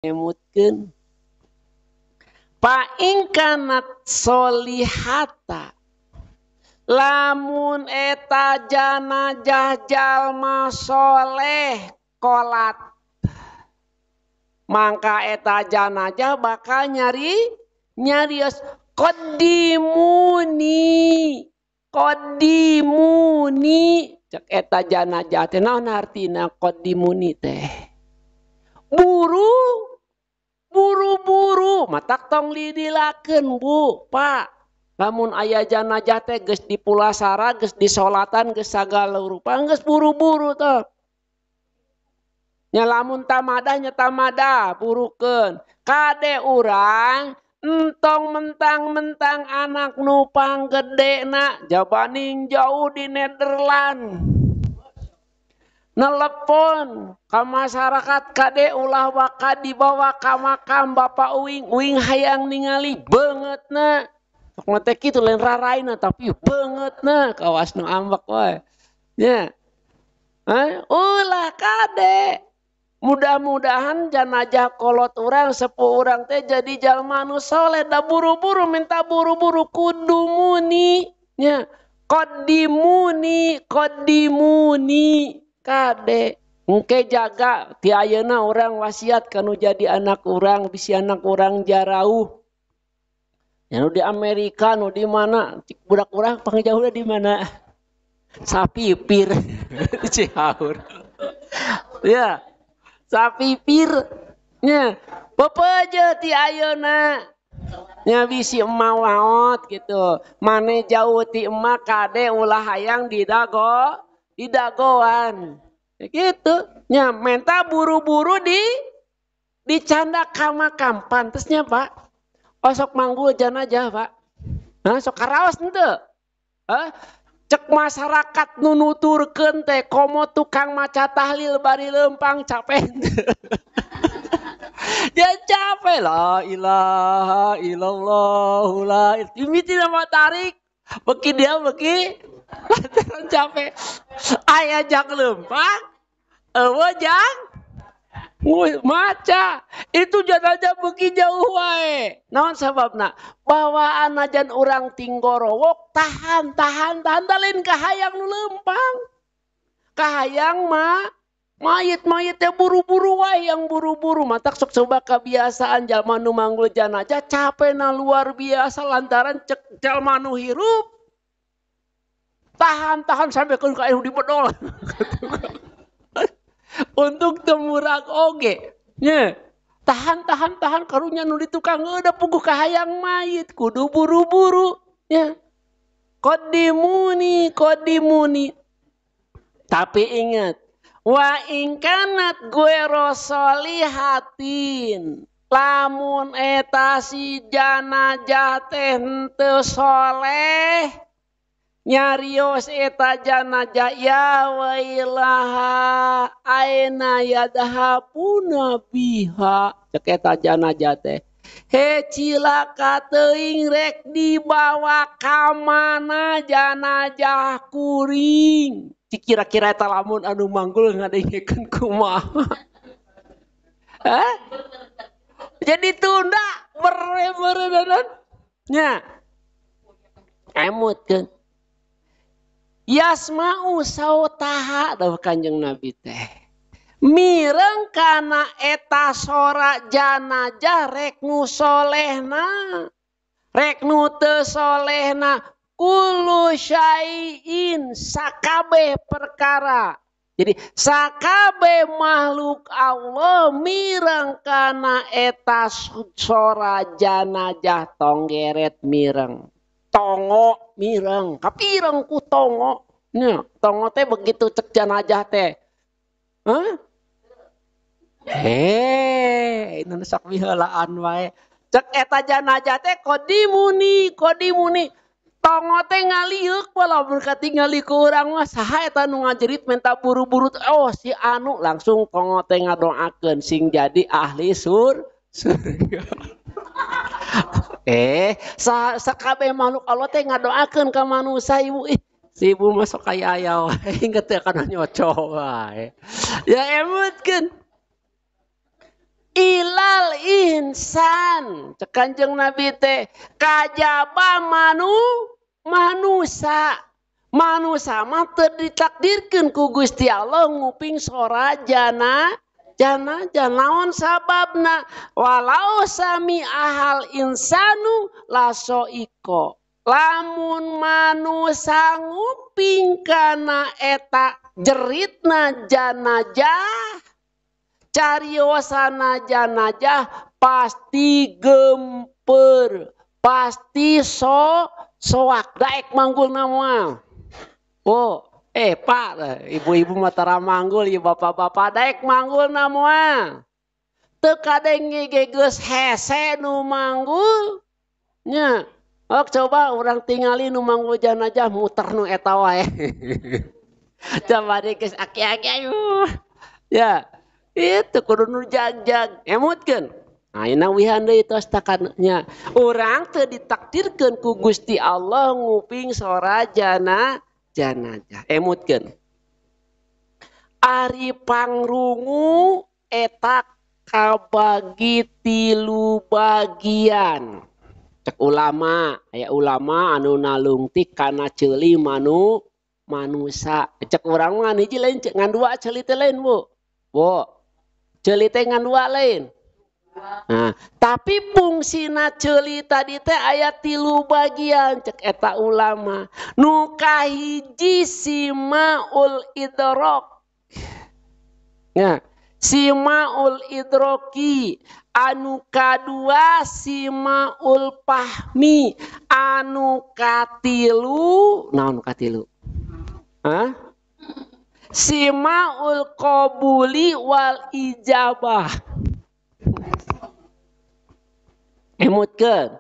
emutkeun pa ingkanat solihata lamun eta janajah jalma soleh kolat mangka eta janajah bakal nyarios kodimuni cek eta janajah teh naon artina kodimuni teh buru-buru matak tong lidilakeun Bu Pak lamun aya janajah teh geus dipulasara geus disolatan geus sagala rupa geus buru-buru teh nya lamun tamadah nya tamadah burukeun kade urang entong mentang-mentang anak nu panggedena jabaning jauh di Nederland nelepon ka masyarakat kade ulah waka dibawa ka makam Bapak Uing hayang ningali beungeutna sok mate kitu lain raraina tapi beungeutna kawas nu ambek wae nya ulah kade mudah-mudahan janajah kolot urang sepuh urang teh jadi jalma nu soleh da buru-buru minta buru-buru kudumuni nya kodimuni kade engke jaga ti ayeuna urang wasiat kanu jadi anak urang bisi anak urang jarauh nya nu di Amerika nu di mana budak urang pangjauhna di mana sapipir Cihaur ya sapipir nya pepeje ti ayeuna nya bisi emah waot gitu mane jauh ti emah kade ulah hayang didagoan gitu nya menta buru-buru dicanda ka makam pantesnya Pak osok manggul janajah Pak sok karaos henteu cek masyarakat nu nuturkeun teh komo tukang maca tahlil bari leumpang capek ya capek la ilaha illallah la mimiti nama tarik beki dia beki lantaran capek aya jak leumpang eueuh jang maca itu janajah beki jauh wae naon sababna bawaan ajan urang tinggorowok tahan lain kahayang nu leumpang kahayang mah mayit teh buru-buru wae yang buru-buru matak sok coba kebiasaan jalma nu manggul janajah capena luar biasa lantaran cek jalma nu hirup tahan sampai kun ka anu dibedol untuk temurag oge nya tahan karunya nu di tukang eueuh puguh kahayang mayit kudu buru-buru nya kodimuni tapi ingat wa ingkanat gue rosolihatin lamun eta si janajah teh henteu soleh nyarios eta janajah ya wailaha aina yadhapuna biha cek eta janajah teh he cilaka teuing rek dibawa ka mana janajah kuring kira-kira eta lamun anu manggul ngadengkeun kumaha jadi tunda bereberenan nya emutkeun yasma'u sautaha dawuh Kanjeng Nabi teh mireng kana eta sora janajah rek nu solehna rek nu teu solehna kullu syai'in sakabeh perkara jadi sakabeh makhluk Allah mireng kana eta sora janajah tonggeret mireng tongo mireng kapireng ku tongo nya tongo teh begitu cek janajah teh ini sok miheulaan wae cek eta janajah teh kodimuni tongo teh ngaliuk walaupun katingali ku urang mah saha eta nu ngajerit menta buru-buru oh si anu langsung tongo teh ngadoakeun sing jadi ahli surga sakabeh makhluk Allah teh ngadoakeun ka manusia ibu si ibu masuk kaya aya wae inget teh kana nyoco wae ya emutkeun ilal insan. Cek Kanjeng Nabi teh kajaba manusia. Manusia mah teu ditakdirkeun ku Gusti Allah nguping sora jana naon sababna walau sami ahal insanu lasoiko. Lamun manusia nguping kana eta jeritna janajah cariosana janajah pasti gemper, pasti soak daek manggul nama. Oh, Pak, ibu-ibu matara manggul, ya bapak-bapak daek manggul nama. Teu kadenge geus hese nu manggul. Nya, coba orang tingali nu manggul janajah muter nu eta wae. Coba deh geus aki-aki ayo. Ya. Itu kudu nu jag-jag emutkeun. Ayeuna wihan deui tos takadnya. Urang teu ditakdirkeun ku Gusti Allah nguping sora janajah. Emutkeun. Ari pangrungu eta kabagi 3 bagian. Cek ulama, aya ulama anu nalungtik kana ceuli manusa. Cek urang mah hiji lain ngan 2 ceuli teh lain, Bu. Ceuli teh ngan 2 lain. Nah, tapi fungsina ceuli tadi teh aya 3 bagian cek eta ulama. Nu kahiji simaul idrok. Ya, simaul idroki. Anu kadua simaul pahmi. Anu katilu, naon katilu? Hah? Simaul qabuli wal ijabah. Emutkeun.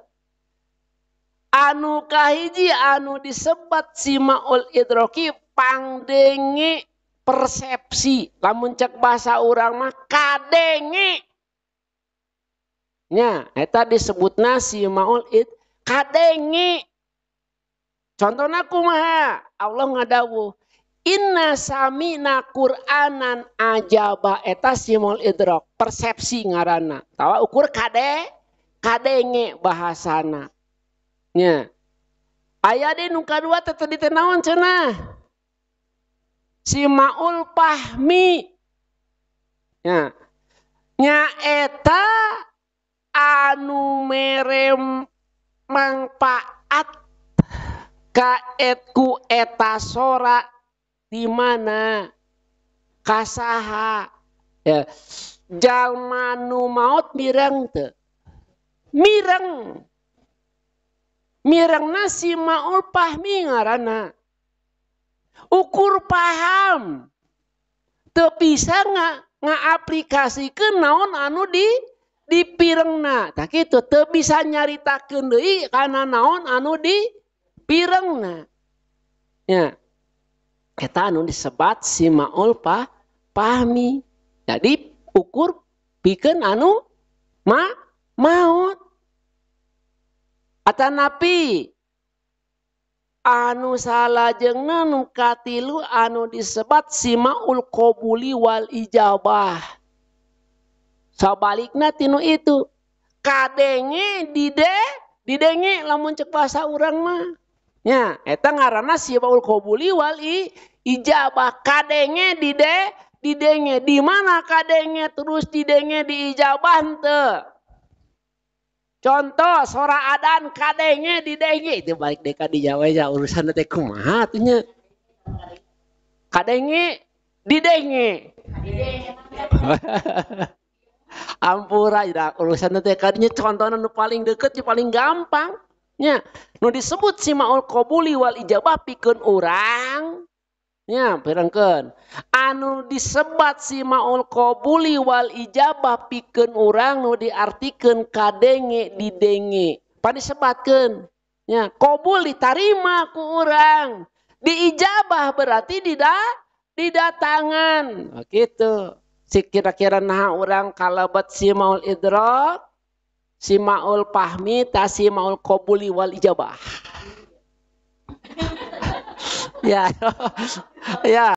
Anu kahiji anu disebat simaul idroki pangdenge persepsi. Lamun cek bahasa urang mah kadenge. Nya, eta disebutna simaul kadenge. Contohna kumaha? Allah ngadawuh inna samina Qur'anan ajaba eta simul idrok persepsi ngaranna. Tawa ukur kadenge bahasana. Nya. Aya deui nu kadua teh tadi teh naon cenah? Simaul pahmi. Nya. Nya eta anu mere manfaat ka etku eta sora di mana kasaha ya jalma nu maot mireng teu mirengna simaul pahmi ngaranna ukur paham teu bisa ngaaplikasikeun naon anu dipirengna tah kitu teu bisa nyaritakeun deui kana naon anu dipirengna ya eta anu disebat simaul pahmi. Jadi ukur pikeun anu maot. Atanapi anu salajengna nu katilu anu disebat simaul qabuli wal ijabah. Sabalikna tinu itu kadenge didenge lamun cek bahasa urang mah. Nya eta ngaranna simaul qabuli wal ijabah kadenge didenge di mana kadenge terus didenge di ijabah teu. Contoh sora adan kadenge didenge itu balik deka di Jawa ya urusan teh kumaha tuh nya. Kadenge didenge. Ampura ya urusan teh kadinya contohna nu paling deukeut jeung paling gampang nya. Nu disebut simaul qabuli wal ijabah pikeun urang nya pirengkeun anu disebat simaul qabuli wal ijabah pikeun urang nu diartikeun kadenge didenge pan disebatkeun nya qabul ditarima ku urang diijabah berarti didatangan gitu si kira-kira naha urang kalabat simaul idrak simaul pahmi ta simaul qabuli wal ijabah ya ya